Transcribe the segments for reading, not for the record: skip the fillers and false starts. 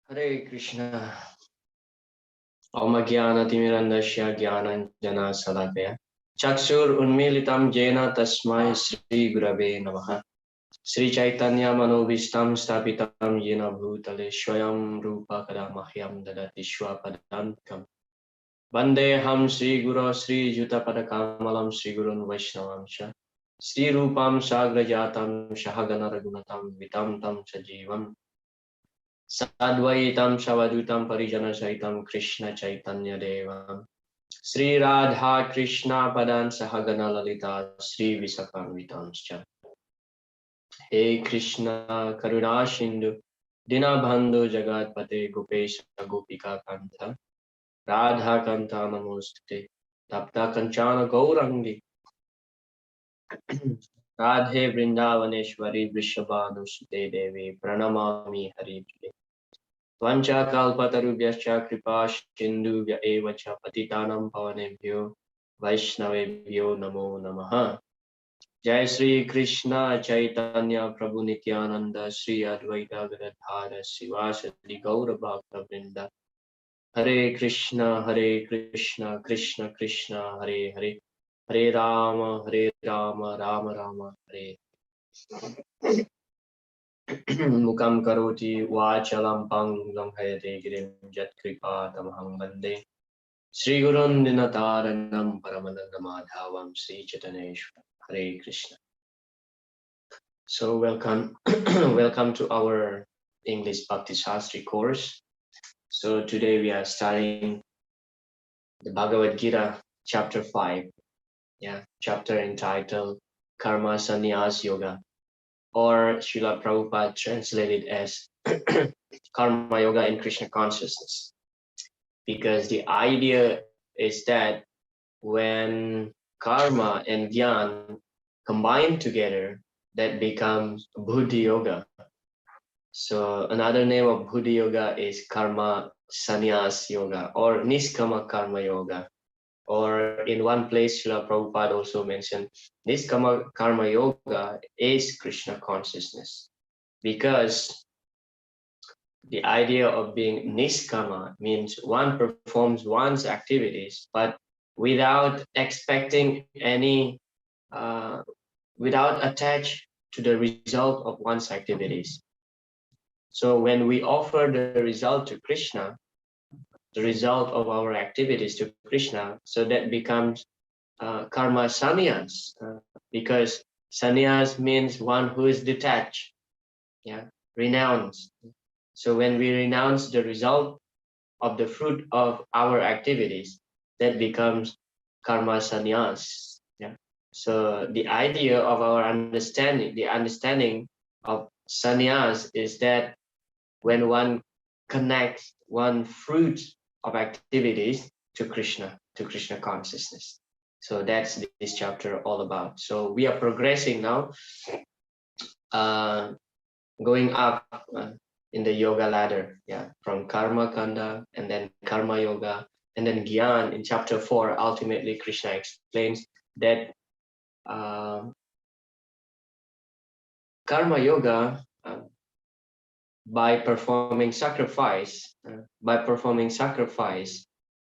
Hare Krishna. Om Jnana-timirandasya Jnananjana Salakaya. Chakshur Unmilitam Jena Tasmai Sri Gurave Namaha. Sri Chaitanya Manobishtam Stapitam Yena Bhutale Swayam Rupa Kadamahyam Dadati Shwapadantikam. Vandeham Sri Guru Sri Jutapadakamalam Sri Gurun Vaishnavamsha. Sri Rupam Sagrajatam Shahagana Ragunatam Vitam Tam Sajivam. Sadvaitam Shavadutam Parijana Saitam Krishna Chaitanya Devam Sri Radha Krishna Padan Sahagana Lalita Sri Visakamvitanscha. Hey Krishna Karuna Shindu Dinabandhu Jagatpate Gopesha Gopika Kanta Radha Kanta Namostute Tapta Kanchana Gaurangi Radhe Vrindavaneshwari Vrishabhanusute Devi Pranamami Hari Vancha kalpatarubhyascha kripa shindubhya eva cha patitanam pavanebhyo vaishnavebhyo namo namaha. Jai Sri Krishna Chaitanya Prabhu Nityananda Sri Advaita Gadadhara Sivasadi Gaura Bhakta Vrinda. Hare Krishna Krishna Krishna Hare Hare Hare Rama Rama Rama Hare Mukam karoti vachalam pangam hayate girim jat kripa tamaham bande Sri Gurun Dinataranam Paramanandamadhavam Sri Chaitanyeshwar. Hare Krishna. So welcome, welcome to our English Bhakti Shastri course. So today we are starting the Bhagavad Gita, chapter 5. Yeah, chapter entitled Karma Sannyas Yoga, or Srila Prabhupada translated as Karma Yoga in Krishna Consciousness. Because the idea is that when karma and gyan combine together, that becomes Buddhi Yoga. So another name of Buddhi Yoga is Karma Sannyas Yoga or Niskama Karma Yoga. Or in one place, Srila Prabhupada also mentioned Niskama Karma Yoga is Krishna consciousness. Because the idea of being Niskama means one performs one's activities, but without expecting any, without attached to the result of one's activities. So when we offer the result to Krishna, the result of our activities to Krishna, so that becomes karma sannyas, because sannyas means one who is detached, yeah, renounced. So when we renounce the result of the fruit of our activities, that becomes karma sannyas. Yeah. So the idea of our understanding, the understanding of sannyas is that when one connects one fruit of activities to Krishna consciousness. So that's this chapter all about. So we are progressing now, going up in the yoga ladder, yeah, from karma kanda and then karma yoga and then gyan in chapter 4. Ultimately, Krishna explains that karma yoga, by performing sacrifice,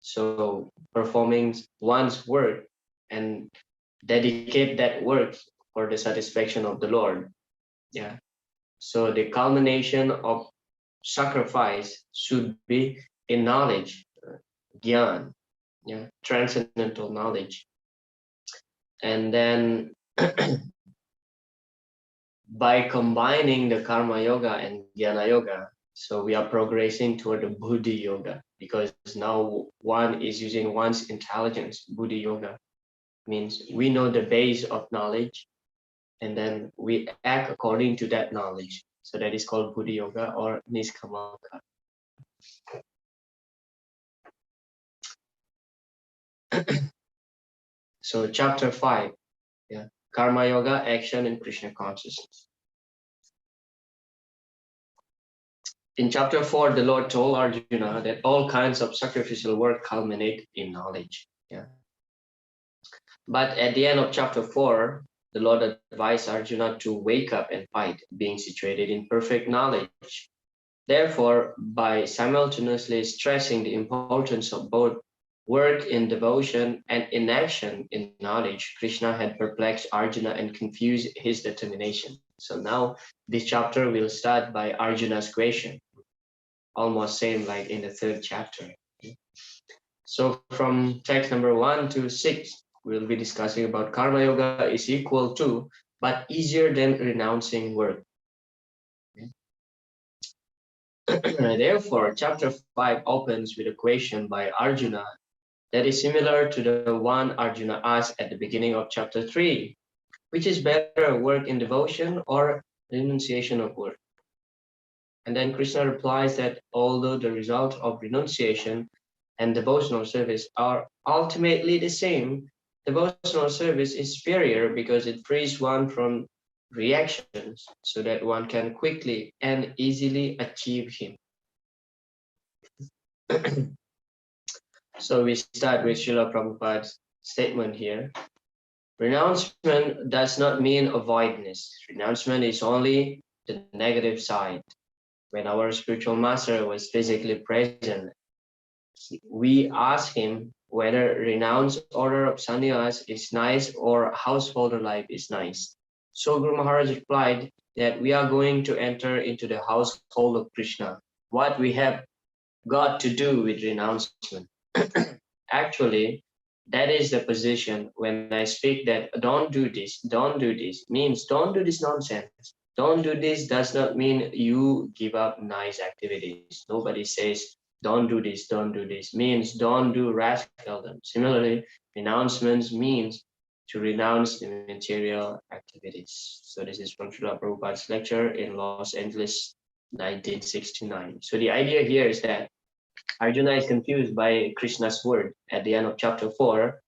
so performing one's work and dedicate that work for the satisfaction of the Lord. Yeah. So the culmination of sacrifice should be in knowledge, gyan, yeah, transcendental knowledge. And then by combining the karma yoga and jnana yoga, so we are progressing toward the Buddhi yoga, because now one is using one's intelligence. Buddhi yoga means we know the base of knowledge and then we act according to that knowledge. So that is called Buddhi yoga or Niskamaka. So chapter 5, yeah, Karma Yoga, Action in Krishna Consciousness. In chapter 4, the Lord told Arjuna that all kinds of sacrificial work culminate in knowledge. Yeah. But at the end of chapter 4, the Lord advised Arjuna to wake up and fight, being situated in perfect knowledge. Therefore, by simultaneously stressing the importance of both work in devotion and inaction in knowledge, Krishna had perplexed Arjuna and confused his determination. So now this chapter will start by Arjuna's question, almost same like in the third chapter. So from text number 1 to 6, we'll be discussing about karma yoga is equal to, but easier than renouncing work. Therefore, chapter 5 opens with a question by Arjuna that is similar to the one Arjuna asked at the beginning of chapter 3, which is better, work in devotion or renunciation of work? And then Krishna replies that although the result of renunciation and devotional service are ultimately the same, devotional service is superior because it frees one from reactions so that one can quickly and easily achieve him. So we start with Srila Prabhupada's statement here. Renouncement does not mean avoidance. Renouncement is only the negative side. When our spiritual master was physically present, we asked him whether renounced order of sannyas is nice or householder life is nice. So Guru Maharaj replied that we are going to enter into the household of Krishna. What we have got to do with renouncement? Actually, that is the position when I speak that don't do this, means don't do this nonsense. Don't do this does not mean you give up nice activities. Nobody says don't do this, means don't do rascaldom. Similarly, renouncements means to renounce the material activities. So this is from Srila Prabhupada's lecture in Los Angeles, 1969. So the idea here is that Arjuna is confused by Krishna's word at the end of chapter 4.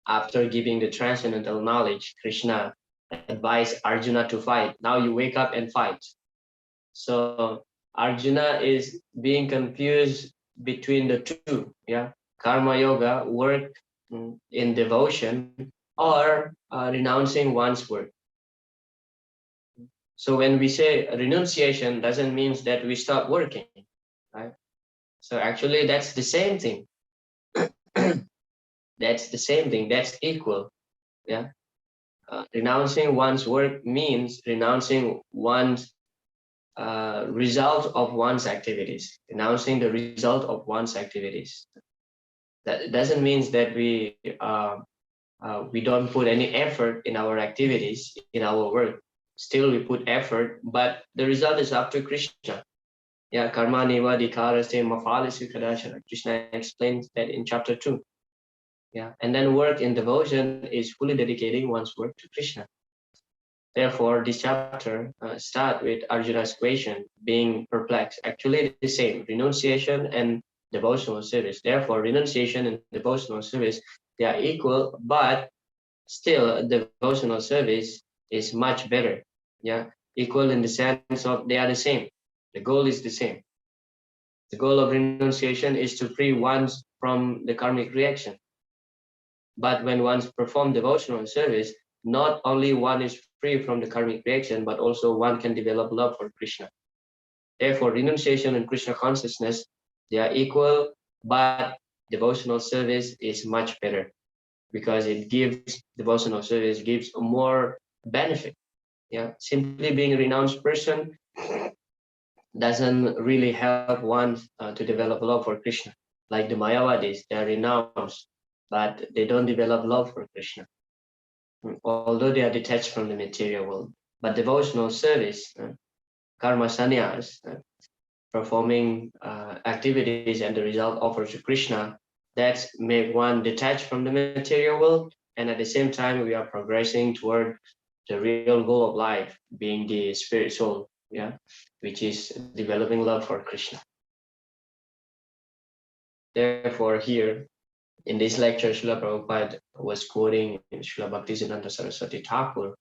After giving the transcendental knowledge, Krishna advised Arjuna to fight. Now you wake up and fight. So Arjuna is being confused between the two. Yeah, karma yoga, work in devotion, or renouncing one's work. So when we say renunciation, doesn't mean that we stop working, right? So actually, that's the same thing. That's the same thing. That's equal. Yeah. Renouncing one's work means renouncing one's result of one's activities. Renouncing the result of one's activities. That doesn't mean that we don't put any effort in our activities, in our work. Still, we put effort, but the result is up to Krishna. Yeah, karma niva dikaraste mafalisu kadashana. Krishna explains that in chapter 2. Yeah, and then work in devotion is fully dedicating one's work to Krishna. Therefore, this chapter starts with Arjuna's question, being perplexed. Actually, the same, renunciation and devotional service. Therefore, renunciation and devotional service, they are equal, but still, devotional service is much better. Yeah, equal in the sense of they are the same. The goal is the same. The goal of renunciation is to free one from the karmic reaction. But when one performs devotional service, not only one is free from the karmic reaction, but also one can develop love for Krishna. Therefore, renunciation and Krishna consciousness, they are equal, but devotional service is much better because it gives, devotional service gives more benefit. Yeah, simply being a renounced person doesn't really help one to develop love for Krishna. Like the Mayavadis, they are renounced, but they don't develop love for Krishna, although they are detached from the material world. But devotional service, karma sannyas, performing activities and the result offered to Krishna, that make one detached from the material world, and at the same time we are progressing toward the real goal of life, being the spirit soul, yeah, which is developing love for Krishna. Therefore, here in this lecture, Srila Prabhupada was quoting Srila Bhaktisiddhanta Saraswati Thakur,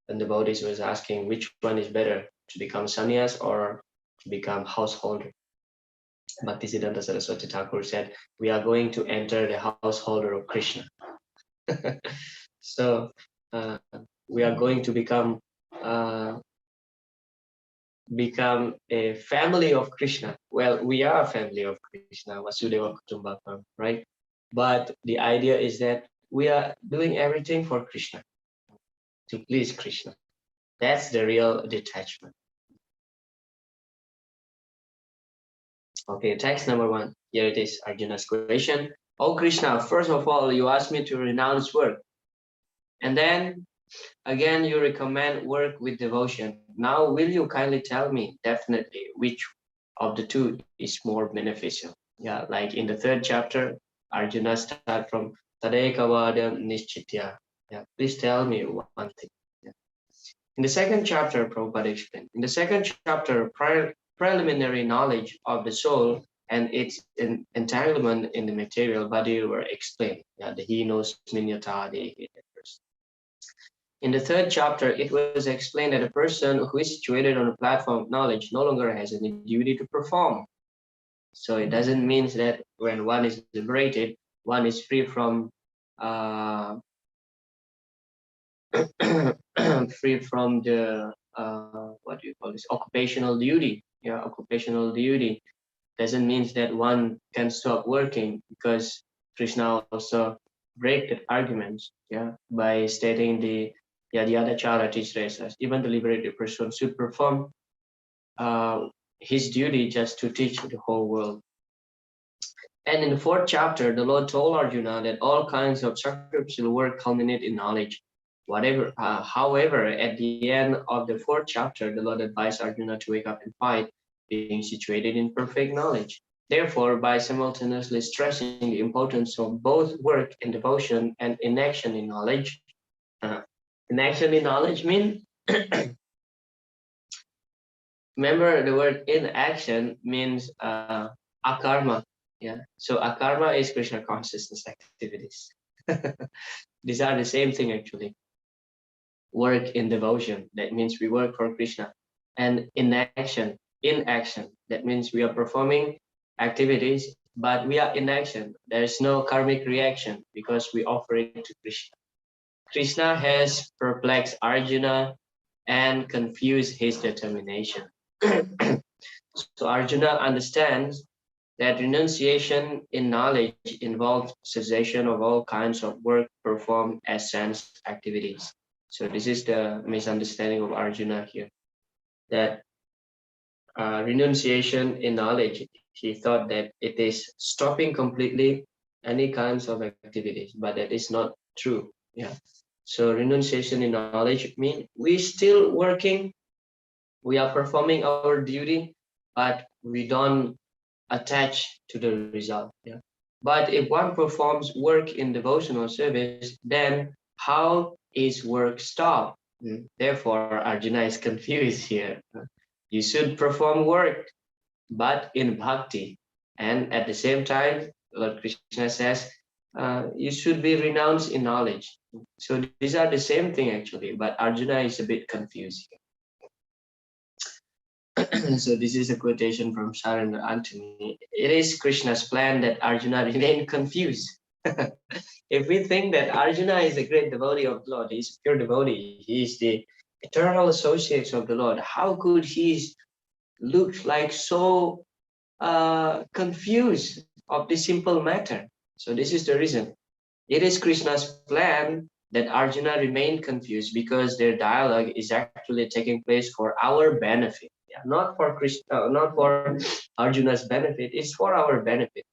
and the devotees was asking which one is better, to become sannyas or to become householder. Bhaktisiddhanta Saraswati Thakur said, we are going to enter the householder of Krishna. So we are going to become become a family of Krishna. Well, we are a family of Krishna, Vasudeva Kutumbakam, right? But the idea is that we are doing everything for Krishna, to please Krishna. That's the real detachment. Okay, text number 1. Here it is, Arjuna's question. Oh Krishna, first of all, you asked me to renounce work. And then again, you recommend work with devotion. Now, will you kindly tell me definitely which of the two is more beneficial? Yeah, like in the 3rd chapter, Arjuna start from Tadekavada Nishchitya. Yeah, please tell me one thing. Yeah. In the 2nd chapter, Prabhupada explained, in the 2nd chapter, preliminary knowledge of the soul and its entanglement in the material body were explained. Yeah, the he knows minyata, the in the 3rd chapter, it was explained that a person who is situated on a platform of knowledge no longer has any duty to perform. So it doesn't mean that when one is liberated, one is free from free from the what do you call this, occupational duty. Yeah, occupational duty doesn't mean that one can stop working, because Krishna also break the arguments, yeah, by stating the Yadhyadachara Tisresas. Even the liberated person should perform his duty just to teach the whole world. And in the 4th chapter, the Lord told Arjuna that all kinds of sacrificial work culminate in knowledge. However, at the end of the 4th chapter, the Lord advised Arjuna to wake up and fight, being situated in perfect knowledge. Therefore, by simultaneously stressing the importance of both work in devotion and inaction in knowledge, inaction in knowledge means, remember the word inaction means akarma. Yeah, so akarma is Krishna consciousness activities. These are the same thing actually. Work in devotion, that means we work for Krishna. And inaction, that means we are performing activities, but we are in action. There is no karmic reaction because we offer it to Krishna. Krishna has perplexed Arjuna and confused his determination. So Arjuna understands that renunciation in knowledge involves cessation of all kinds of work performed as sense activities. So this is the misunderstanding of Arjuna here, that renunciation in knowledge, he thought that it is stopping completely any kinds of activities, but that is not true. Yeah. So renunciation in knowledge means we still working, we are performing our duty, but we don't attach to the result. Yeah. But if one performs work in devotional service, then how is work stopped? Therefore, Arjuna is confused here. You should perform work, but in bhakti. And at the same time, Lord Krishna says, you should be renounced in knowledge. So these are the same thing actually, but Arjuna is a bit confused here. So this is a quotation from Sarandra Antony. It is Krishna's plan that Arjuna remain confused. If we think that Arjuna is a great devotee of the Lord, he's a pure devotee, he is the eternal associates of the Lord, how could he look like so confused of this simple matter? So this is the reason. It is Krishna's plan that Arjuna remain confused, because their dialogue is actually taking place for our benefit. Yeah, not for Krishna, not for Arjuna's benefit. It's for our benefit,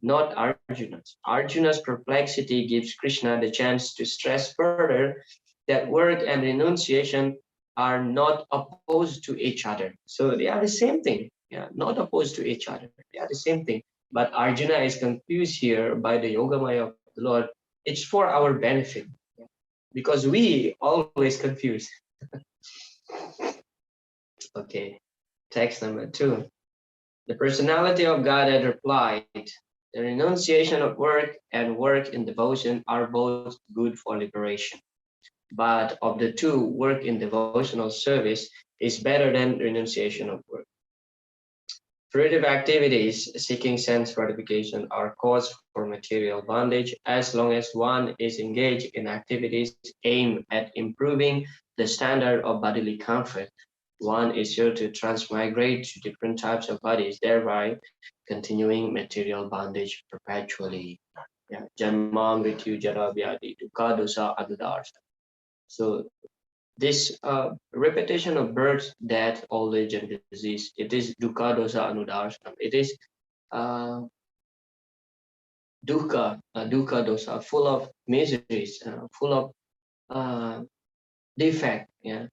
not Arjuna's. Arjuna's perplexity gives Krishna the chance to stress further that work and renunciation are not opposed to each other. So they are the same thing. Yeah, not opposed to each other. They are the same thing. But Arjuna is confused here by the Yogamaya of the Lord. It's for our benefit, because we always confuse. Okay, text number 2. The personality of God had replied, the renunciation of work and work in devotion are both good for liberation. But of the two, work in devotional service is better than renunciation of work. Fruitive activities seeking sense gratification are cause for material bondage as long as one is engaged in activities aimed at improving the standard of bodily comfort. one is sure to transmigrate to different types of bodies, thereby continuing material bondage perpetually. Yeah. Janma, Mrityu, Jara, Vyadi, Dukkha, Dosa, Anudarsa. So this repetition of birth, death, old age, and disease, it is dukkha, dosa, anudarshana. It is uh, dukkha, dosa, full of miseries, full of uh, defect. Yeah,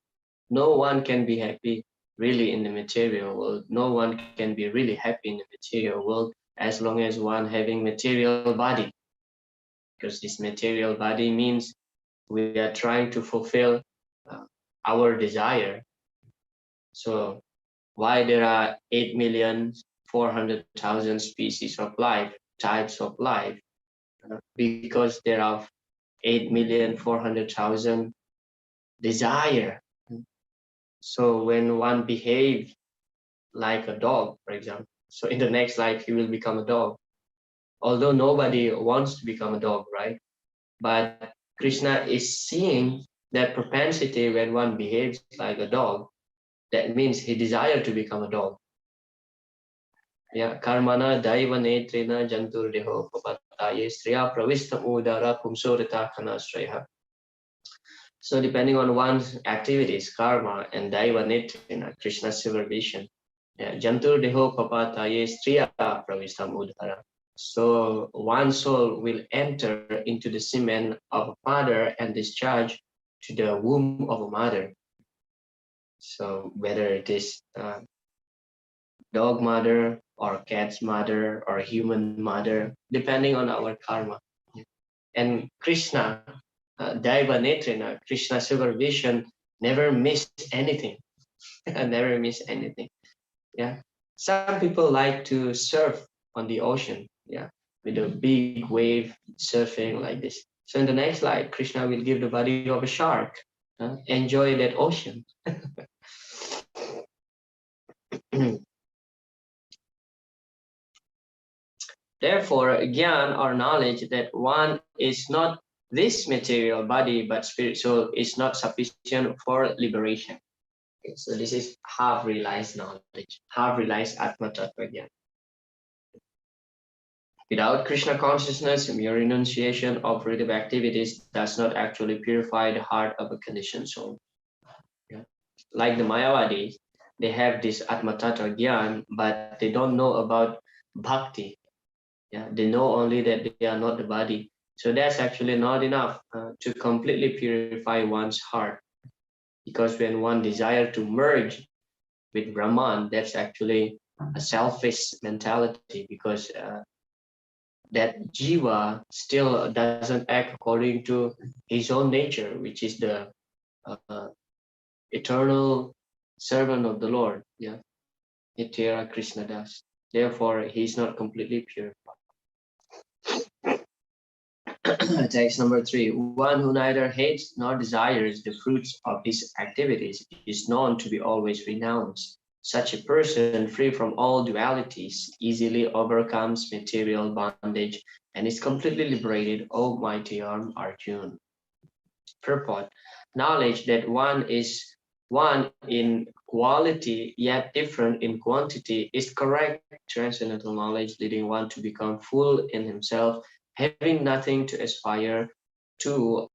no one can be happy really in the material world. No one can be really happy in the material world as long as one having material body, because this material body means we are trying to fulfill uh, our desire. So why there are 8,400,000 species of life, types of life, because there are 8,400,000 desire. So when one behaves like a dog, for example, so in the next life he will become a dog. Although nobody wants to become a dog, right? But Krishna is seeing that propensity when one behaves like a dog. That means he desires to become a dog. Yeah, karmana daiva netrena jantur deho papataye striya pravista udara pumsorita kanashraya. So depending on one's activities, karma and daiva netrena, Krishna's supervision, yeah, jantur deho papataye striya pravistam udara. So one soul will enter into the semen of a father and discharge to the womb of a mother. So whether it is dog mother or cat's mother or human mother, depending on our karma. And Krishna, Daiva Netrina, Krishna supervision, never missed anything. Never miss anything. Yeah. Some people like to surf on the ocean. Yeah. With a big wave surfing like this. So in the next slide, Krishna will give the body of a shark. Enjoy that ocean. Therefore, jnana or knowledge that one is not this material body but spiritual is not sufficient for liberation. Okay, so this is half realized knowledge, half realized Atma Tattva Jnana. Without Krishna consciousness, mere renunciation of fruitive activities does not actually purify the heart of a conditioned soul. Yeah. Like the Mayavadis, they have this Atma Tattva Jnana, but they don't know about bhakti. Yeah, they know only that they are not the body. So that's actually not enough to completely purify one's heart. Because when one desires to merge with Brahman, that's actually a selfish mentality, because that jiva still doesn't act according to his own nature, which is the uh, eternal servant of the Lord. Yeah, Nitya Krishna Das. Therefore, he's not completely pure. Text number 3. One who neither hates nor desires the fruits of his activities is known to be always renounced. Such a person, free from all dualities, easily overcomes material bondage and is completely liberated, O mighty arm Arjuna. Purport. Knowledge that one is one in quality yet different in quantity is correct transcendental knowledge, leading one to become full in himself, having nothing to aspire to.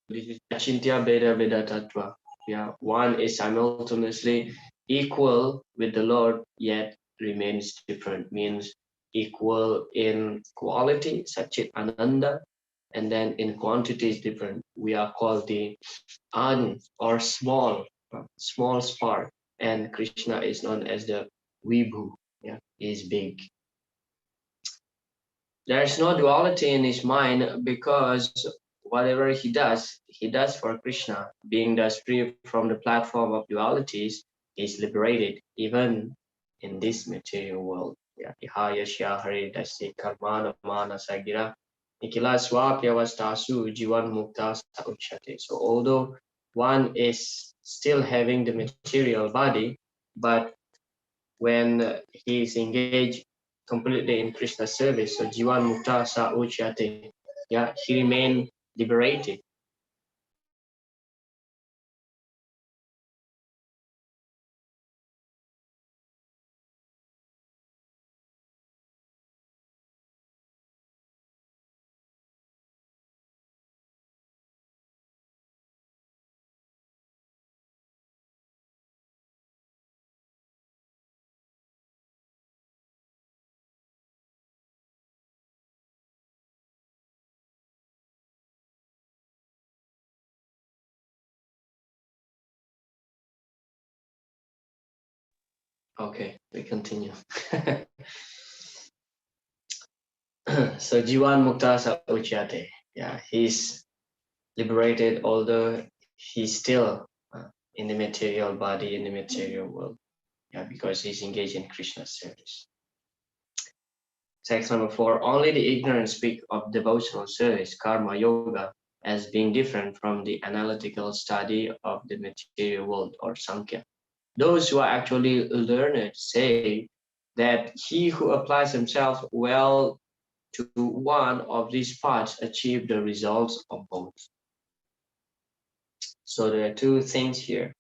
This is Achintya Veda Veda Tattva. Yeah, one is simultaneously equal with the Lord, yet remains different, means equal in quality, Sachit Ananda, and then in quantity is different. We are called the Anu or small spark, and Krishna is known as the Vibhu. Yeah, is big. There is no duality in his mind because whatever he does for Krishna. Being thus free from the platform of dualities, is liberated even in this material world. Yeah, ihayasya hare dasya karmana mana sagira nikila swapyavastasu jivan mukta uchate. So although one is still having the material body, but when he is engaged completely in Krishna's service. So Jivan Mukta Sa Uchyate. Yeah, he remained liberated. Okay, we continue. So Jivan Mukta Sa Uchyate. Yeah, he's liberated, although he's still in the material body, in the material world. Yeah, because he's engaged in Krishna's service. Text number 4. Only the ignorant speak of devotional service, karma yoga, as being different from the analytical study of the material world, or Sankhya. Those who are actually learned say that he who applies himself well to one of these parts achieve the results of both. So there are two things here.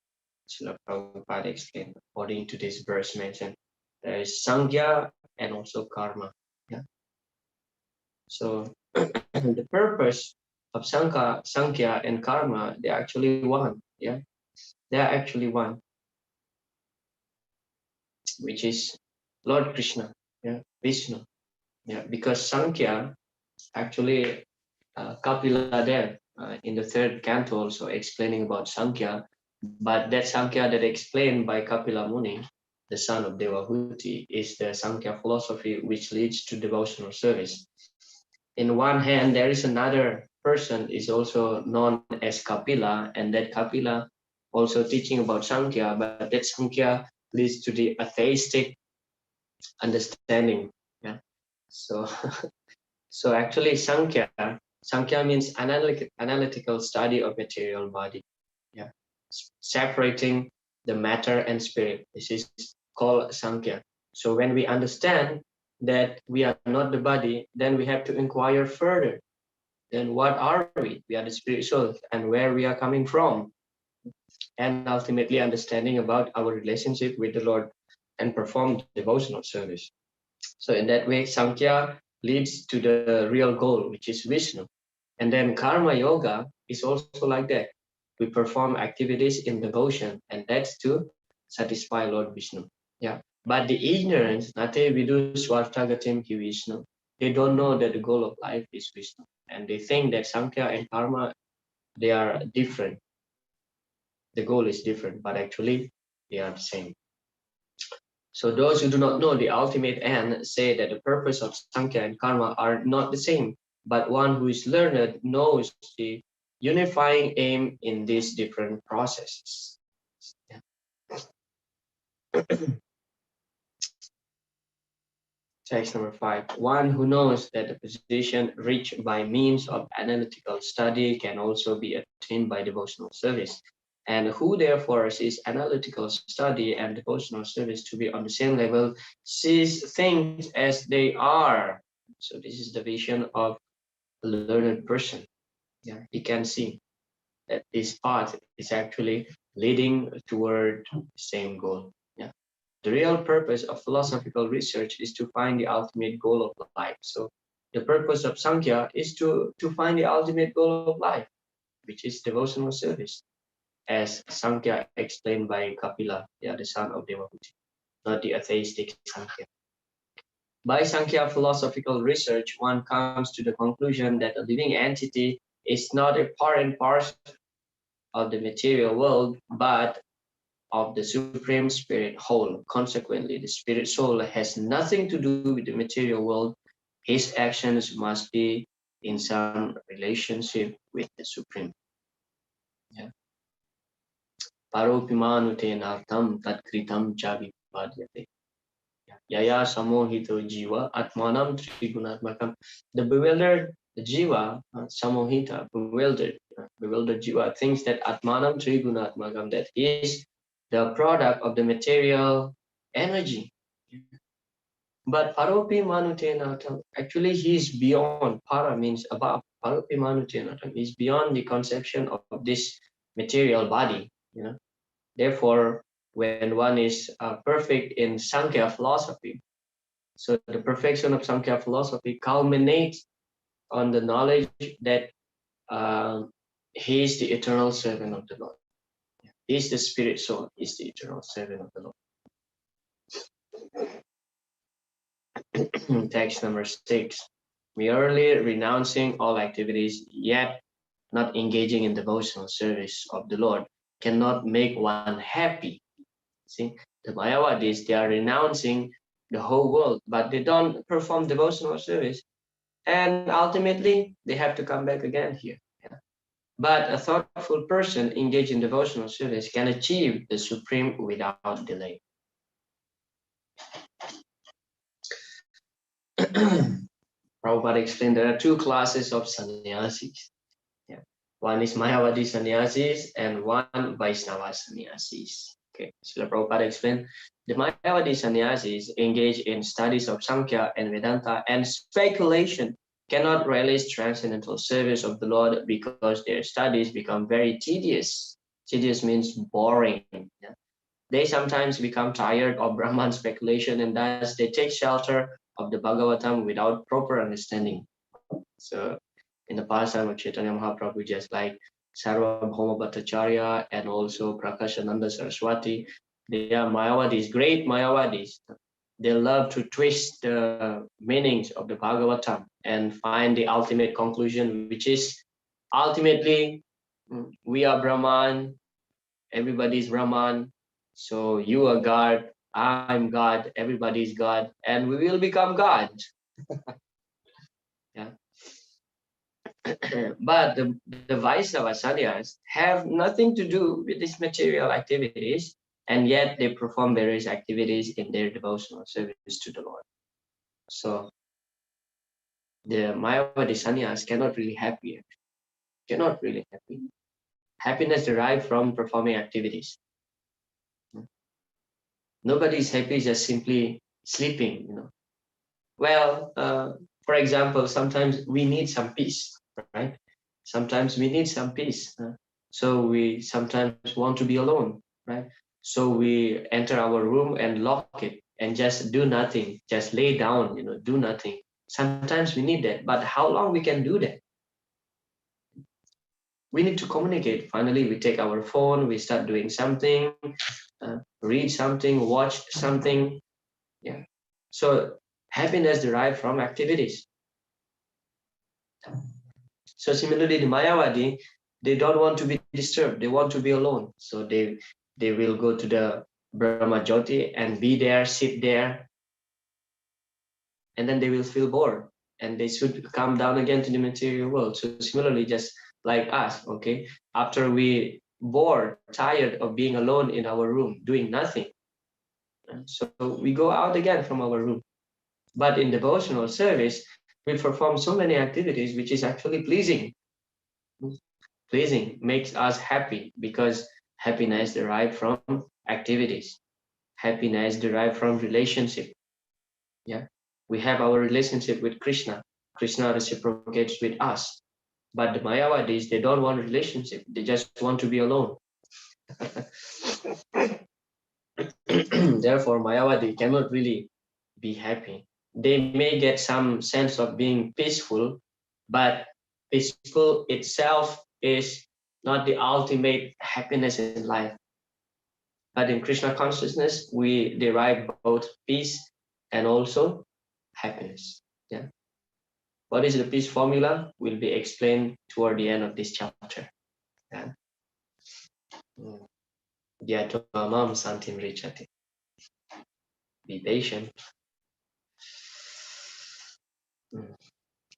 Srila Prabhupada explained according to this verse mentioned. There is Sankhya and also karma. Yeah. So the purpose of Sankhya and karma, they're actually one. Yeah. They're actually one, which is Lord Krishna. Yeah. Vishnu. Yeah. Because Sankhya actually Kapila there in the third canto also explaining about Sankhya, but that Sankhya that explained by Kapila Muni, the son of Devahuti, is the Sankhya philosophy which leads to devotional service. In one hand, there is another person is also known as Kapila, and that Kapila also teaching about Sankhya, but that Sankhya leads to the atheistic understanding. Yeah. So so actually Sankhya means analytical study of material body. Yeah. Separating the matter and spirit. This is called Sankhya. So when we understand that we are not the body, then we have to inquire further. Then what are we? We are the spirit soul, and where we are coming from. And ultimately understanding about our relationship with the Lord and perform devotional service. So in that way, Sankhya leads to the real goal, which is Vishnu. And then Karma Yoga is also like that. We perform activities in devotion, and that's to satisfy Lord Vishnu. Yeah. But the ignorance, Nate Vidu Swartagatim Hi Vishnu, they don't know that the goal of life is Vishnu. And they think that Sankhya and Karma, they are different. The goal is different, but actually they are the same. So those who do not know the ultimate end say that the purpose of Sankhya and Karma are not the same, but one who is learned knows the unifying aim in these different processes. Yeah. Text number 5. One who knows that the position reached by means of analytical study can also be attained by devotional service, and who therefore sees analytical study and devotional service to be on the same level, sees things as they are. So this is the vision of a learned person. Yeah, he can see that this path is actually leading toward the same goal. Yeah. The real purpose of philosophical research is to find the ultimate goal of life. So the purpose of Sankhya is to find the ultimate goal of life, which is devotional service, as Sankhya explained by Kapila, the son of Devahuti, not the atheistic Sankhya. By Sankhya philosophical research, one comes to the conclusion that a living entity is not a part and parcel of the material world, but of the Supreme Spirit whole. Consequently, the Spirit soul has nothing to do with the material world. His actions must be in some relationship with the Supreme. Yeah. Paropimanute tatkritam chavipadyate. Yaya samohito jiva atmanam trigunatmakam. The bewildered jiva, samohita, bewildered jiva, thinks that atmanam trigunatmakam, that is the product of the material energy. But paropi manutenatam, actually he is beyond. Para means above. Paropi manutenatam is beyond the conception of this material body. Therefore, when one is perfect in Sankhya philosophy, so the perfection of Sankhya philosophy culminates on the knowledge that uh, he is the eternal servant of the Lord. He is the spirit soul, he is the eternal servant of the Lord. Text number 6. Merely renouncing all activities, yet not engaging in devotional service of the Lord, cannot make one happy. See, the Mayavadis, they are renouncing the whole world, but they don't perform devotional service. And ultimately, they have to come back again here. Yeah. But a thoughtful person engaged in devotional service can achieve the supreme without delay. Prabhupada explained there are two classes of sannyasis. Yeah. One is Mayavadi sannyasis and one Vaishnava sannyasis. Okay, so Prabhupada explained the Mayavadi sannyasis engage in studies of Samkhya and Vedanta and speculation, cannot relish transcendental service of the Lord because their studies become very tedious. Tedious means boring. Yeah. They sometimes become tired of Brahman speculation and thus they take shelter of the Bhagavatam without proper understanding. So in the past time of Chaitanya Mahaprabhu, just like Sarvabhauma Bhattacharya and also Prakashananda Saraswati, they are Mayavadis, great Mayavadis. They love to twist the meanings of the Bhagavatam and find the ultimate conclusion, which is ultimately we are Brahman, everybody is Brahman, so you are God, I'm God, everybody is God, and we will become God. Yeah. But the Vaishnava sannyas have nothing to do with these material activities, and yet they perform various activities in their devotional service to the Lord. So the Mayavadi sannyas cannot really happy, cannot really happy. Happiness derived from performing activities. Nobody is happy just simply sleeping. Well, for example, sometimes we need some peace, right? Sometimes we need some peace. So we sometimes want to be alone, right? So we enter our room and lock it and just do nothing, just lay down, do nothing. Sometimes we need that, but how long we can do that? We need to communicate. Finally, we take our phone, we start doing something, read something, watch something. Yeah. So happiness derived from activities. So similarly, the Mayavadi, they don't want to be disturbed. They want to be alone. So they will go to the Brahma Jyoti and be there, sit there, and then they will feel bored. And they should come down again to the material world. So similarly, just like us, okay, after we bored, tired of being alone in our room, doing nothing, so we go out again from our room. But in devotional service, we perform so many activities which is actually pleasing. Pleasing makes us happy because happiness derived from activities. Happiness derived from relationship. Yeah, we have our relationship with Krishna. Krishna reciprocates with us. But the Mayavadis, they don't want relationship. They just want to be alone. Therefore, Mayavadi cannot really be happy. They may get some sense of being peaceful, but peaceful itself is not the ultimate happiness in life. But in Krishna consciousness, we derive both peace and also happiness. Yeah. What is the peace formula will be explained toward the end of this chapter. Yeah. Dhyatva santim richati. Be patient.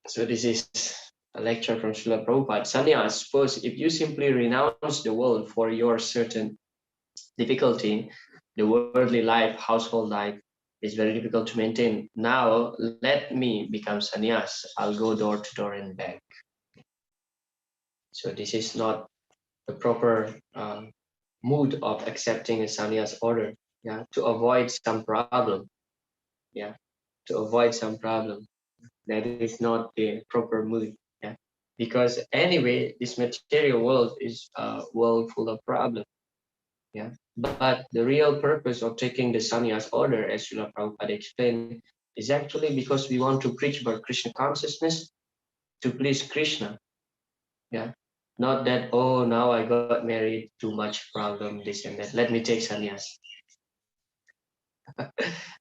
So this is a lecture from Srila Prabhupada. Sannyas, suppose if you simply renounce the world for your certain difficulty, the worldly life, household life is very difficult to maintain. Now let me become sannyas. I'll go door to door and beg. So this is not the proper mood of accepting a sannyas order. Yeah, to avoid some problem. Yeah, to avoid some problem. That is not the proper mood. Yeah, because anyway, this material world is a world full of problems. Yeah, but the real purpose of taking the sannyas order, as Srila Prabhupada explained, is actually because we want to preach about Krishna consciousness to please Krishna. Yeah, not that, oh, now I got married, too much problem, this and that, let me take sannyas.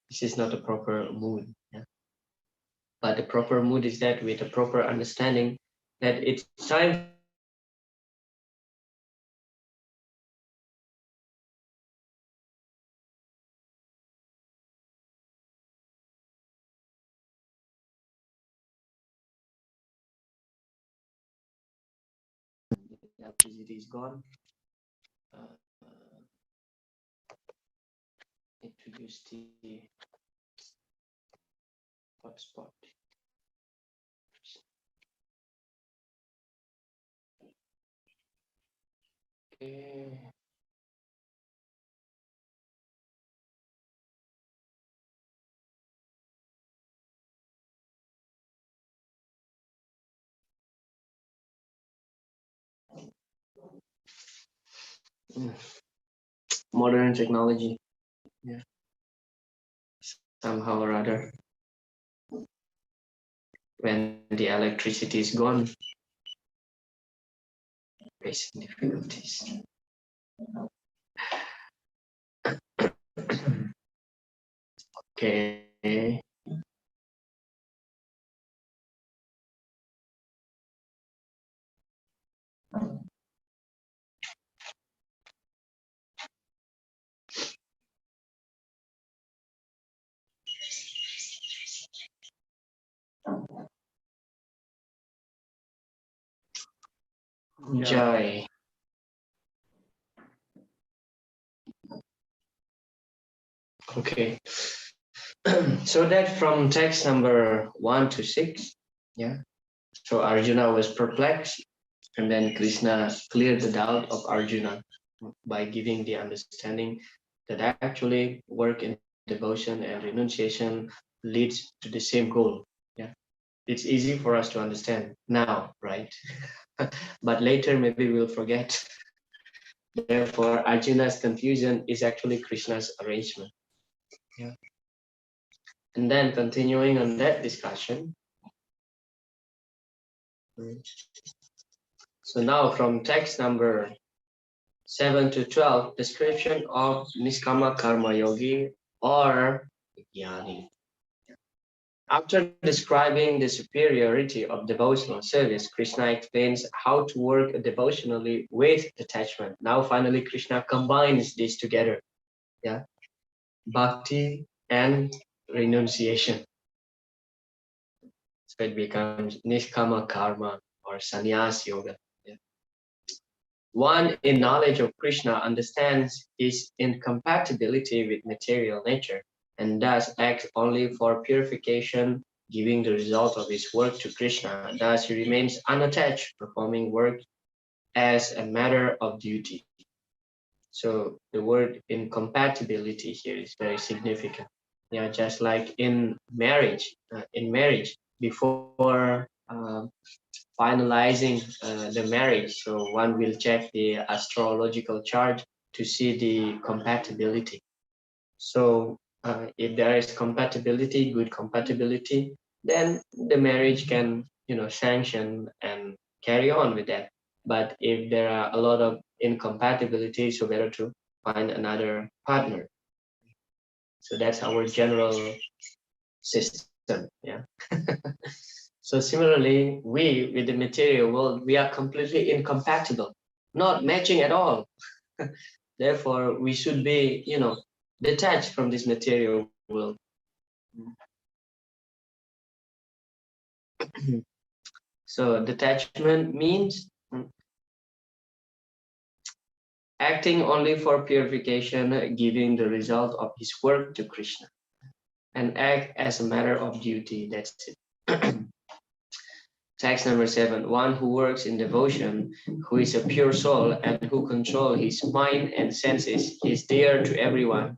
This is not a proper mood. Yeah? But the proper mood is that with a proper understanding that it's time for us to take the sannyas order because the electricity is gone. Introduce the hotspot. Okay. Modern technology. Yeah. Somehow or other, when the electricity is gone, facing difficulties. Okay. Jai. Okay. So that from text number 1 to 6, yeah. So Arjuna was perplexed, and then Krishna cleared the doubt of Arjuna by giving the understanding that actually work in devotion and renunciation leads to the same goal. Yeah, it's easy for us to understand now, right? But later maybe we'll forget. Therefore, Arjuna's confusion is actually Krishna's arrangement. Yeah. And then continuing on that discussion. So now from text number 7 to 12, description of Niskama Karma Yogi or Jnani. After describing the superiority of devotional service, Krishna explains how to work devotionally with detachment. Now finally Krishna combines these together. Yeah, bhakti and renunciation. So it becomes Niskama Karma or Sannyas Yoga. Yeah. One in knowledge of Krishna understands his incompatibility with material nature and thus acts only for purification, giving the result of his work to Krishna. Thus he remains unattached, performing work as a matter of duty. So the word incompatibility here is very significant. Yeah, just like in marriage, before finalizing the marriage, so one will check the astrological chart to see the compatibility. So if there is compatibility, good compatibility, then the marriage can, sanction and carry on with that. But if there are a lot of incompatibility, so better to find another partner. So that's our general system. Yeah. So similarly, we with the material world, we are completely incompatible, not matching at all. Therefore, we should be, detached from this material world. So detachment means acting only for purification, giving the result of his work to Krishna, and act as a matter of duty. That's it. Text number 7, one who works in devotion, who is a pure soul and who controls his mind and senses, is dear to everyone,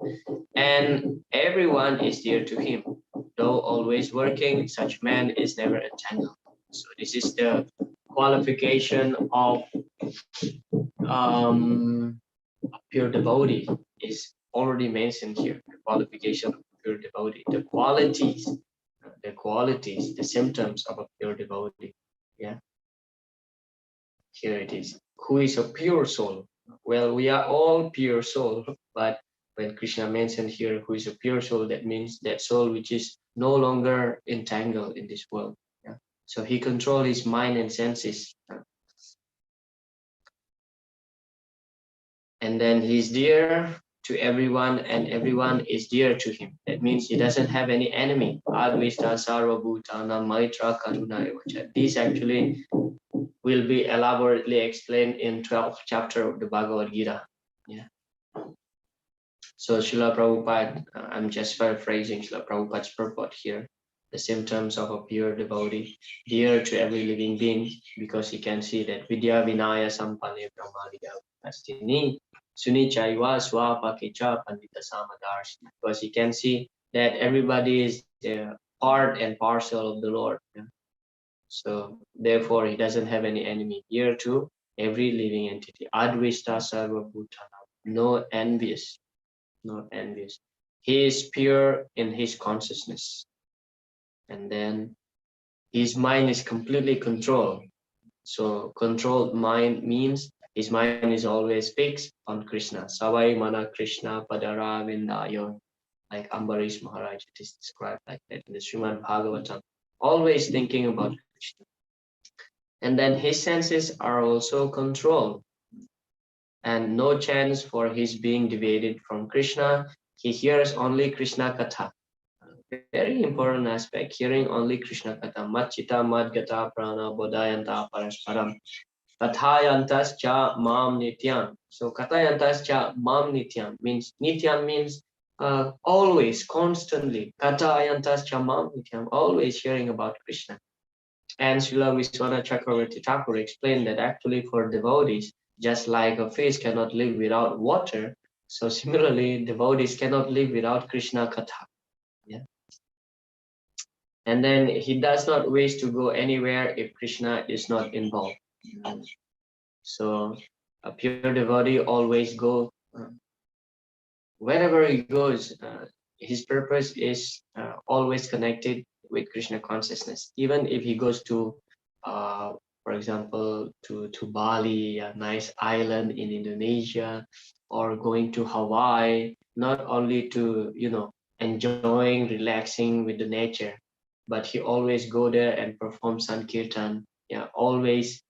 and everyone is dear to him. Though always working, such man is never entangled. So this is the qualification of pure devotee is already mentioned here. The qualification of pure devotee, the qualities, the symptoms of a pure devotee. Yeah, here it is. Who is a pure soul? Well, we are all pure soul, but when Krishna mentioned here who is a pure soul, that means that soul which is no longer entangled in this world. Yeah. So he controls his mind and senses. And then he's dear to everyone and everyone is dear to him. That means he doesn't have any enemy. Advishta sarvabhutana maitra karuna evacha. These actually will be elaborately explained in 12th chapter of the Bhagavad Gita. Yeah. So Srila Prabhupada, I'm just paraphrasing Srila Prabhupada's purport here. The symptoms of a pure devotee, dear to every living being, because he can see that Vidya Vinaya Sampane Brahmaliya Astini Sunichaiva Swapakecha Pandita Samadars. Because he can see that everybody is part and parcel of the Lord. Yeah? So therefore he doesn't have any enemy, dear to every living entity. Advishta Sarva Bhutana, no envious. Not envious. He is pure in his consciousness. And then his mind is completely controlled. So controlled mind means his mind is always fixed on Krishna. Savai mana Krishna padara vindayo. Like Ambarish Maharaj, it is described like that in the Srimad Bhagavatam. Always thinking about Krishna. And then his senses are also controlled. And no chance for his being deviated from Krishna. He hears only Krishna Katha. Very important aspect, hearing only Krishna Katha. Machita madgata prana bodhayanta parasparam. Kathayantas cha mam nityam. So kathayantas cha mam nityam means, nityam means always, constantly. Kathayantas cha mam nityam, always hearing about Krishna. And Srila Vishwanath Chakravarti Thakur explained that actually for devotees, just like a fish cannot live without water, so similarly, devotees cannot live without Krishna Katha. Yeah. And then he does not wish to go anywhere if Krishna is not involved. So a pure devotee always go wherever he goes. His purpose is always connected with Krishna consciousness. Even if he goes to, for example, to Bali, a nice island in Indonesia, or going to Hawaii, not only to, enjoying, relaxing with the nature, but he always go there and perform Sankirtan. Yeah, always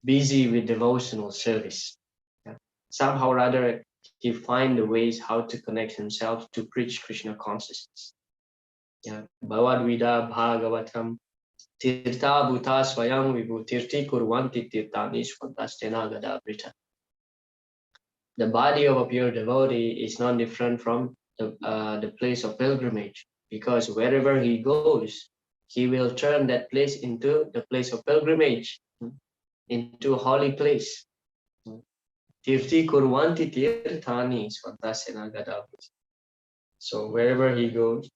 busy with devotional service. Yeah. Somehow or other, he find the ways how to connect himself to preach Krishna consciousness. Yeah. Bhavad Vida Bhagavatam Tirtha Bhuta Swayam Vibhu Tirti Kurvanti Tirtani Swantastena Gada Brita. The body of a pure devotee is not different from the place of pilgrimage, because wherever he goes, he will turn that place into the place of pilgrimage, into a holy place. Tirti kurvanti tirthani svantasena gada. So wherever he goes,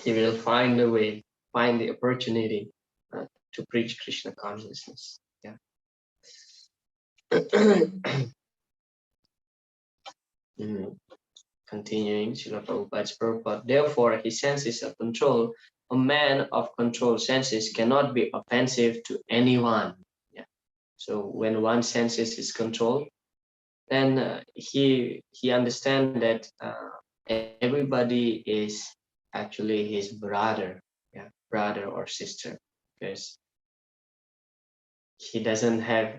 he will find a way, find the opportunity to preach Krishna consciousness. Yeah. Continuing, Srila Prabhupada's purport. Therefore, his senses are controlled. A man of controlled senses cannot be offensive to anyone. Yeah. So when one senses is controlled, then he understands that everybody is actually his brother, yeah, brother or sister, because he doesn't have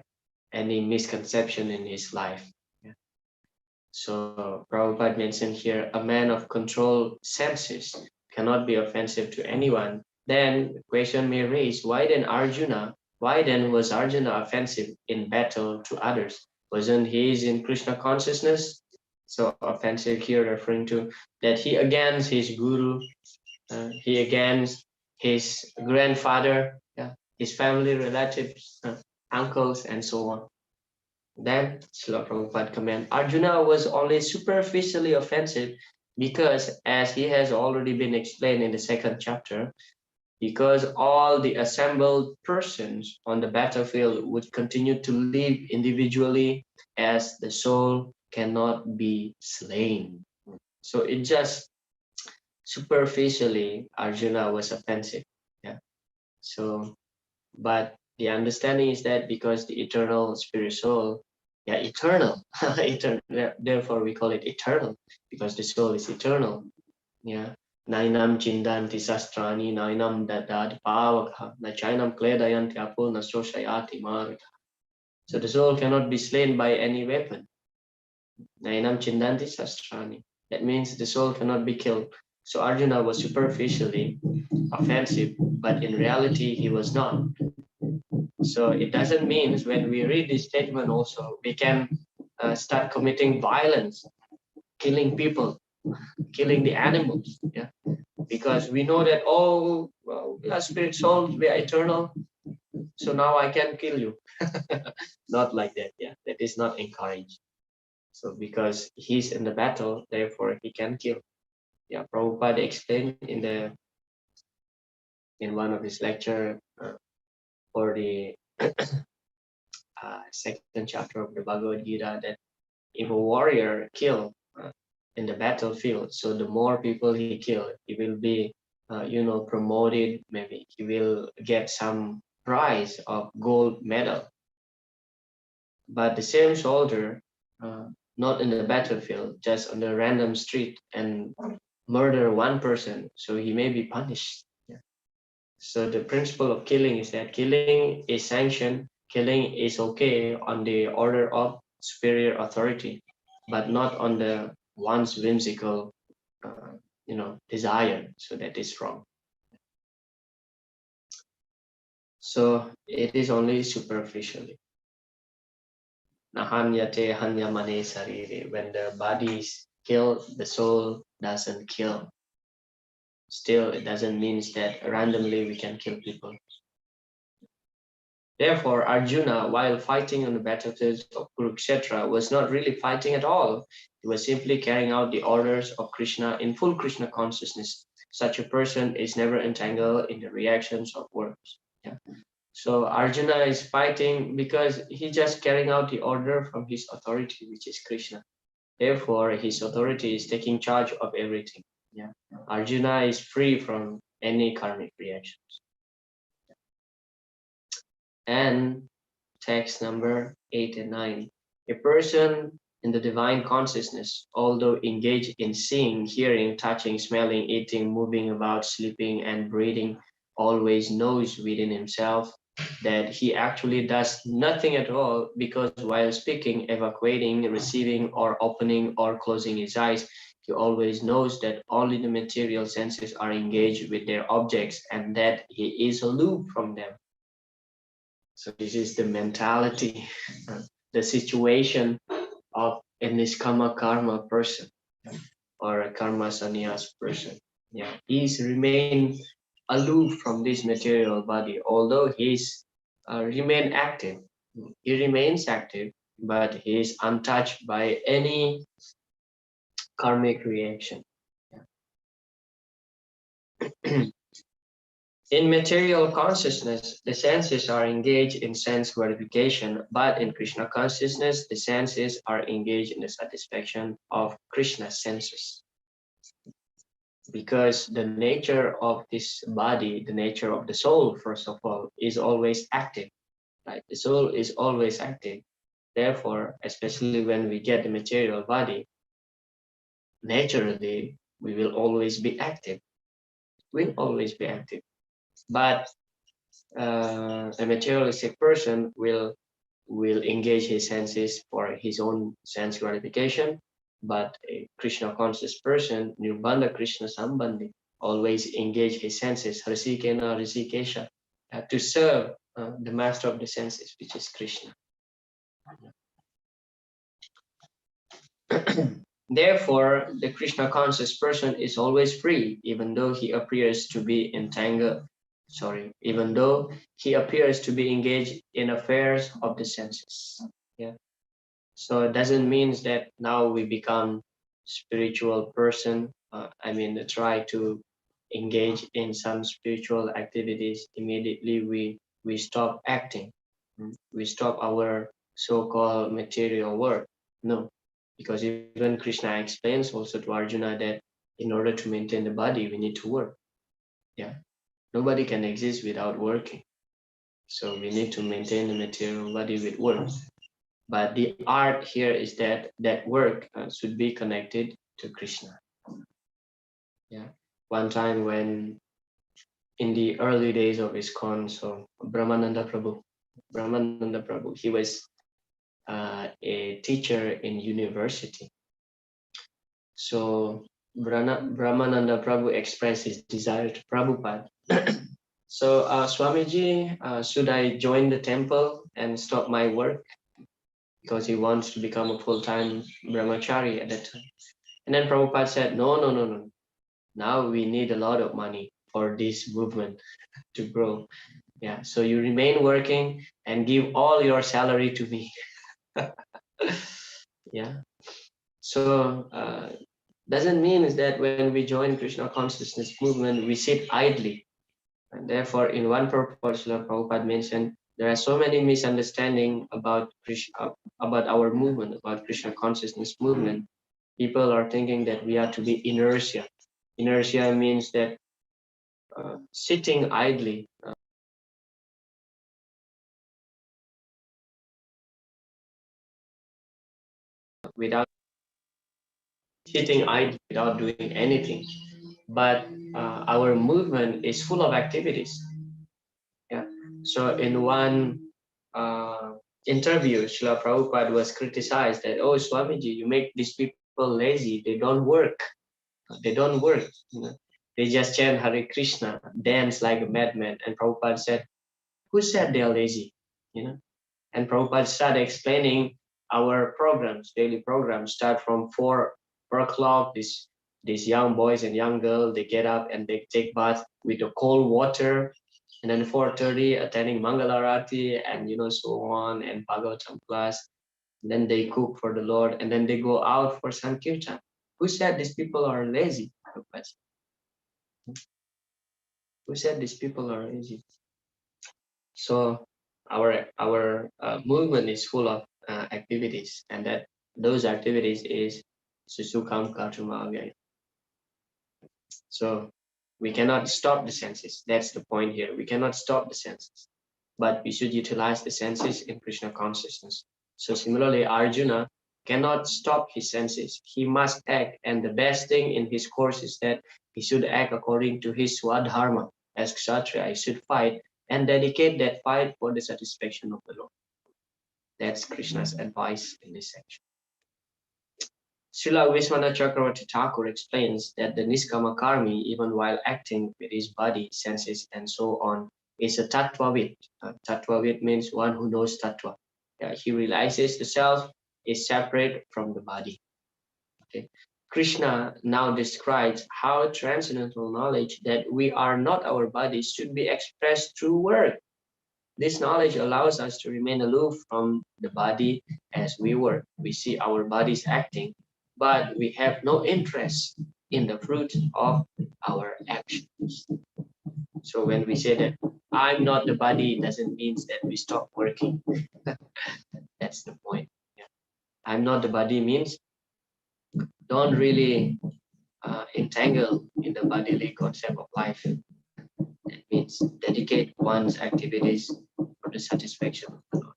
any misconception in his life. Yeah. So Prabhupada mentioned here, a man of controlled senses cannot be offensive to anyone. Then the question may raise, why then was Arjuna offensive in battle to others? Wasn't he in Krishna consciousness? So offensive here referring to that he against his guru, he against his grandfather, yeah, his family relatives, uncles, and so on. Then Srila Prabhupada comment, Arjuna was only superficially offensive Because as he has already been explained in the second chapter, because all the assembled persons on the battlefield would continue to live individually as the soul cannot be slain. So it just superficially Arjuna was offensive. Yeah. So, but the understanding is that because the eternal spirit soul, yeah, eternal, eternal, therefore we call it eternal, because the soul is eternal. Yeah. Nainam chindanti sastrani, nainam dadad pavakha, na chainam kledayanti apo na soshayati marika. So the soul cannot be slain by any weapon. Nainam chindanti sastrani. That means the soul cannot be killed. So Arjuna was superficially offensive, but in reality he was not. So it doesn't mean when we read this statement also, we can start committing violence, killing people, killing the animals. Yeah. Because we know that, oh, well, we are spirit souls, we are eternal, so now I can kill you. Not like that. Yeah, that is not encouraged. So because he's in the battle, therefore he can kill. Yeah, Prabhupada explained in one of his lecture for the second chapter of the Bhagavad Gita, that if a warrior kill in the battlefield, so the more people he kill, he will be promoted. Maybe he will get some prize of gold medal. But the same soldier, not in the battlefield, just on the random street and murder one person, so he may be punished. Yeah. So the principle of killing is that killing is sanctioned, killing is okay on the order of superior authority, but not on the one's whimsical, desire. So that is wrong. So it is only superficially. Nahanyate hanyamane sarire. When the body is killed, the soul doesn't kill. Still, it doesn't mean that randomly we can kill people. Therefore, Arjuna, while fighting on the battlefield of Kurukshetra, was not really fighting at all. He was simply carrying out the orders of Krishna in full Krishna consciousness. Such a person is never entangled in the reactions of words. Yeah. So Arjuna is fighting because he's just carrying out the order from his authority, which is Krishna. Therefore, his authority is taking charge of everything. Yeah. Arjuna is free from any karmic reactions. And text number 8 and 9. A person in the divine consciousness, although engaged in seeing, hearing, touching, smelling, eating, moving about, sleeping, and breathing, always knows within himself that he actually does nothing at all, because while speaking, evacuating, receiving, or opening or closing his eyes, he always knows that only the material senses are engaged with their objects and that he is aloof from them. So this is the mentality, the situation of a niskama karma person or a karma sannyas person. Yeah, he's remained aloof from this material body, although he's remain active. He remains active, but he is untouched by any karmic reaction. Yeah. In material consciousness, the senses are engaged in sense gratification, but in Krishna consciousness, the senses are engaged in the satisfaction of Krishna's senses. Because the nature of this body, the nature of the soul, first of all, is always active. Right? The soul is always active. Therefore, especially when we get the material body, naturally, we will always be active. We'll always be active. But a materialistic person will engage his senses for his own sense gratification, but a Krishna conscious person, Nirbandha Krishna Sambandhi, always engage his senses, Rasikena Risikesha, to serve the master of the senses, which is Krishna. Therefore, the Krishna conscious person is always free, even though he appears to be entangled. Even though he appears to be engaged in affairs of the senses. Yeah. So it doesn't mean that now we become spiritual person, try to engage in some spiritual activities, immediately we stop acting. We stop our so-called material work. No, because even Krishna explains also to Arjuna that in order to maintain the body, we need to work. Yeah, nobody can exist without working. So we need to maintain the material body with work. But the art here is that that work should be connected to Krishna. Yeah. One time when in the early days of ISKCON, so Brahmananda Prabhu, he was a teacher in university. So Brahmananda Prabhu expressed his desire to Prabhupada. So Swamiji, should I join the temple and stop my work? Because he wants to become a full-time brahmachari at that time. And then Prabhupada said, no. Now we need a lot of money for this movement to grow. Yeah, so you remain working and give all your salary to me. Yeah. So doesn't mean is that when we join Krishna consciousness movement, we sit idly. And therefore, in one purport, Srila Prabhupada mentioned there are so many misunderstandings about Krishna, about our movement, about Krishna consciousness movement. People are thinking that we are to be inertia. Inertia means that sitting idly. Without sitting idle, without doing anything. But our movement is full of activities. Yeah. So in one interview, Srila Prabhupada was criticized that, oh, Swamiji, you make these people lazy. They don't work. They don't work. You know? They just chant Hare Krishna, dance like a madman. And Prabhupada said, who said they're lazy? You know. And Prabhupada started explaining our programs, daily programs, start from 4 o'clock. These young boys and young girls, they get up and they take bath with the cold water, and then 4:30 attending Mangalarati and so on, and Bhagavatam class. And then they cook for the Lord, and then they go out for Sankirtan. Who said these people are lazy? Who said these people are lazy? So our movement is full of activities, and that those activities is susukam kartumagaya. So we cannot stop the senses. That's the point here. We cannot stop the senses, but we should utilize the senses in Krishna consciousness. So similarly, Arjuna cannot stop his senses. He must act, and the best thing in his course is that he should act according to his swadharma. As kshatriya, he should fight and dedicate that fight for the satisfaction of the Lord. That's Krishna's advice in this section. Srila Vishwanath Chakravarti Thakur explains that the Niskama Karmi, even while acting with his body, senses, and so on, is a Tattvavit. Tattvavit means one who knows Tattva. He realizes the self is separate from the body. Okay. Krishna now describes how transcendental knowledge that we are not our bodies should be expressed through work. This knowledge allows us to remain aloof from the body as we work. We see our bodies acting, but we have no interest in the fruit of our actions. So when we say that I'm not the body, it doesn't mean that we stop working. That's the point. Yeah. I'm not the body means don't really entangle in the bodily concept of life. That means dedicate one's activities for the satisfaction of the Lord.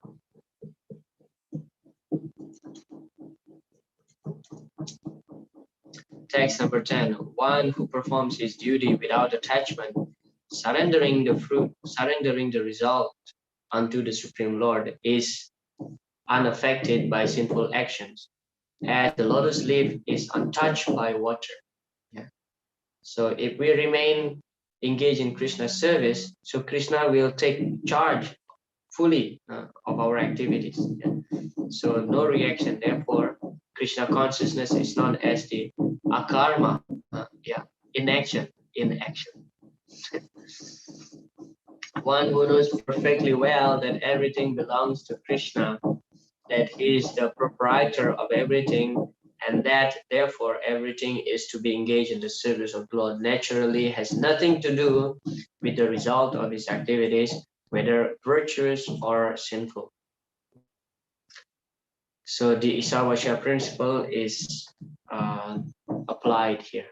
Text number 10. One who performs his duty without attachment, surrendering the fruit, surrendering the result unto the Supreme Lord, is unaffected by sinful actions, as the lotus leaf is untouched by water. Yeah. So if we remain engaged in Krishna's service, so Krishna will take charge fully of our activities. Yeah. So no reaction. Therefore, Krishna consciousness is known as the akarma. Inaction. One who knows perfectly well that everything belongs to Krishna, that he is the proprietor of everything, and that therefore everything is to be engaged in the service of the Lord naturally, has nothing to do with the result of his activities, whether virtuous or sinful. So the Isawasya principle is applied here.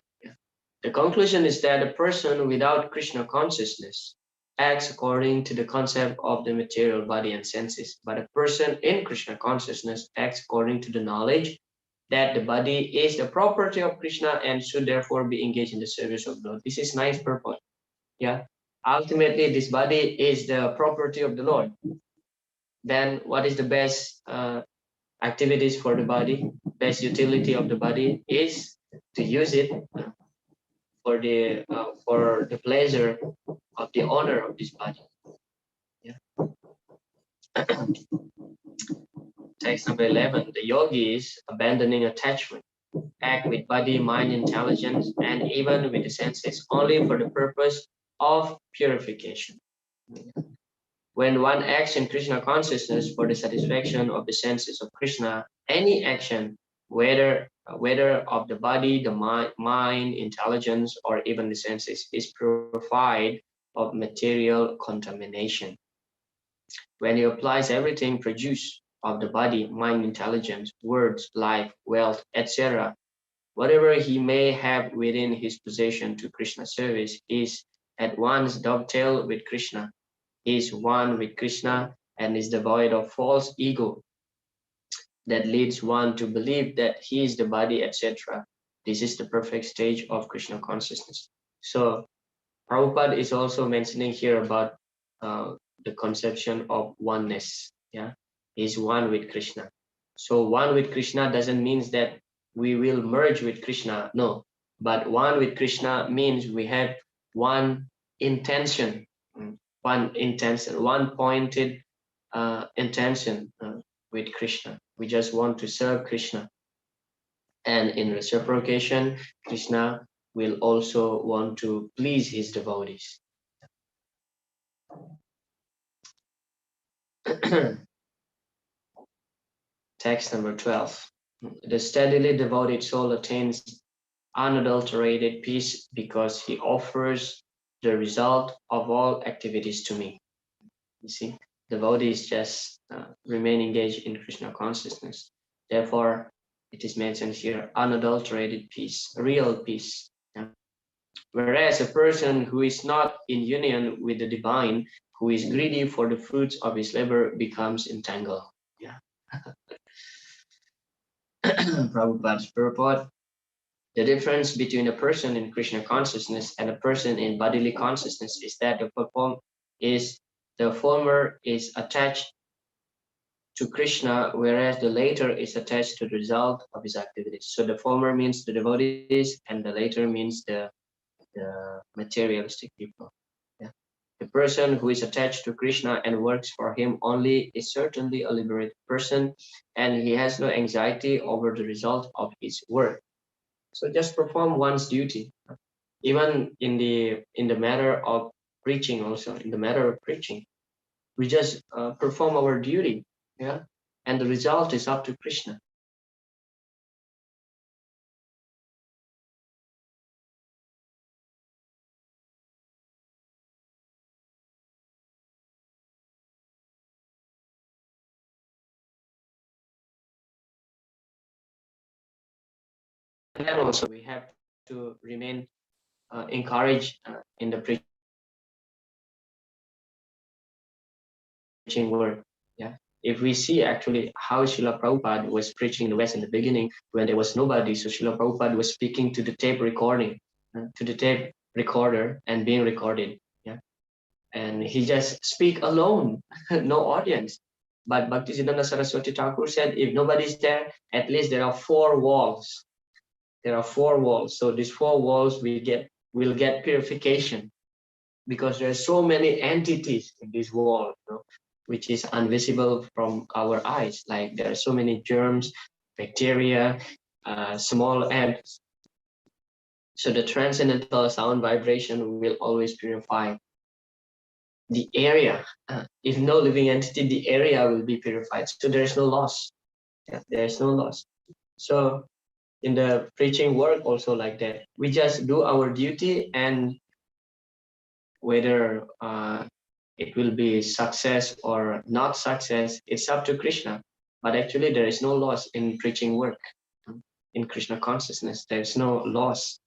The conclusion is that a person without Krishna consciousness acts according to the concept of the material body and senses, but a person in Krishna consciousness acts according to the knowledge that the body is the property of Krishna and should therefore be engaged in the service of the Lord. This is nice purport. Yeah. Ultimately, this body is the property of the Lord. Then what is the best activities for the body? Best utility of the body is to use it for the pleasure of the owner of this body. Yeah. Text number 11. The yogis, abandoning attachment, act with body, mind, intelligence, and even with the senses only for the purpose of purification. When one acts in Krishna consciousness for the satisfaction of the senses of Krishna, any action, whether of the body, the mind, intelligence, or even the senses, is purified of material contamination. When he applies everything produced of the body, mind, intelligence, words, life, wealth, etc., whatever he may have within his possession to Krishna service is at once dovetailed with Krishna, is one with Krishna, and is devoid of false ego that leads one to believe that he is the body, etc. This is the perfect stage of Krishna consciousness. So Prabhupada is also mentioning here about the conception of oneness. Yeah, is one with Krishna. So one with Krishna doesn't mean that we will merge with Krishna. No, but one with Krishna means we have one intention, one pointed intention with Krishna. We just want to serve Krishna. And in reciprocation, Krishna will also want to please his devotees. Text number 12. The steadily devoted soul attains unadulterated peace because he offers the result of all activities to me. You see, devotees just remain engaged in Krishna consciousness. Therefore, it is mentioned here, unadulterated peace, real peace. Yeah? Whereas a person who is not in union with the divine, who is greedy for the fruits of his labor, becomes entangled. Yeah. Prabhupada's purport. The difference between a person in Krishna consciousness and a person in bodily consciousness is that the former is attached to Krishna, whereas the later is attached to the result of his activities. So the former means the devotees, and the later means the materialistic people. Yeah. The person who is attached to Krishna and works for him only is certainly a liberated person, and he has no anxiety over the result of his work. So just perform one's duty. Even in the matter of preaching, also in the matter of preaching, we just perform our duty. Yeah, and the result is up to Krishna. And then also we have to remain encouraged in the preaching work. Yeah, if we see actually how Srila Prabhupada was preaching in the West in the beginning, when there was nobody, so Srila Prabhupada was speaking to the tape recording, to the tape recorder and being recorded. Yeah, and he just speak alone, no audience. But Bhaktisiddhanta Saraswati Thakur said, if nobody's there, at least there are 4 walls. There are 4 walls. So these 4 walls will get purification, because there are so many entities in this wall, which is invisible from our eyes. Like there are so many germs, bacteria, small ants. So the transcendental sound vibration will always purify the area. If no living entity, the area will be purified. So there's no loss. Yeah, there's no loss. So in the preaching work also like that. We just do our duty, and whether it will be success or not success, it's up to Krishna. But actually, there is no loss in preaching work. In Krishna consciousness, there is no loss.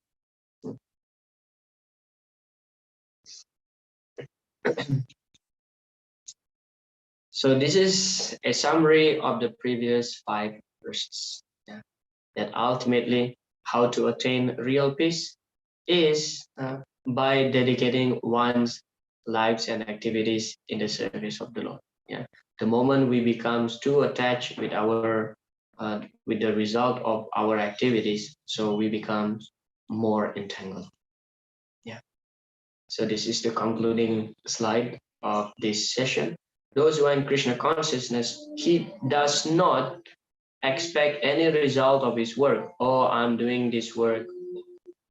So this is a summary of the previous 5 verses. Yeah. That ultimately, how to attain real peace is by dedicating one's lives and activities in the service of the Lord. Yeah. The moment we become too attached with with the result of our activities, so we become more entangled. Yeah. So this is the concluding slide of this session. Those who are in Krishna consciousness, he does not expect any result of his work. Oh, I'm doing this work,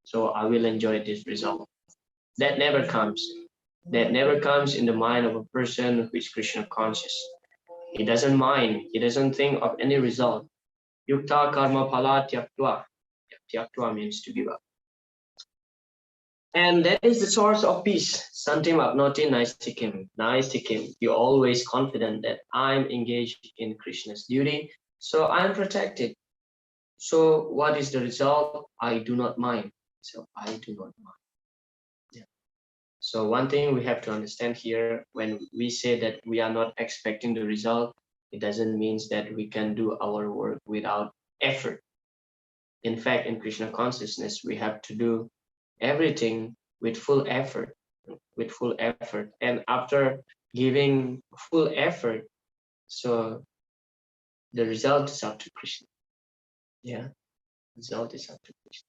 so I will enjoy this result. That never comes. That never comes in the mind of a person who is Krishna conscious. He doesn't mind. He doesn't think of any result. Yukta karma phala tyaktva. Tyaktva means to give up. And that is the source of peace. Santim apnoti naistikim. Naistikim. You're always confident that I'm engaged in Krishna's duty, so I'm protected. So what is the result? I do not mind. So I do not mind. Yeah. So one thing we have to understand here, when we say that we are not expecting the result, it doesn't mean that we can do our work without effort. In fact, in Krishna consciousness, we have to do everything with full effort, And after giving full effort, so the result is up to Krishna. Yeah, result is up to Krishna.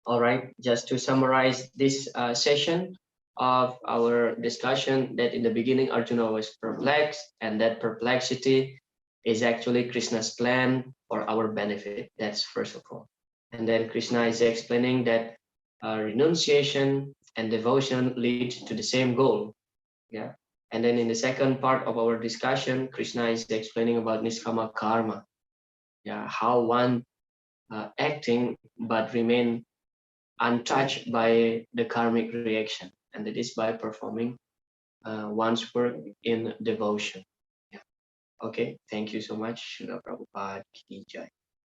All right, just to summarize this session of our discussion, that in the beginning Arjuna was perplexed, and that perplexity is actually Krishna's plan for our benefit. That's first of all. And then Krishna is explaining that renunciation and devotion lead to the same goal. Yeah. And then in the second part of our discussion, Krishna is explaining about niskama karma. Yeah, how one acting but remain untouched by the karmic reaction, and that is by performing one's work in devotion. Yeah. Okay, thank you so much. Srila Prabhupada Ki Jai.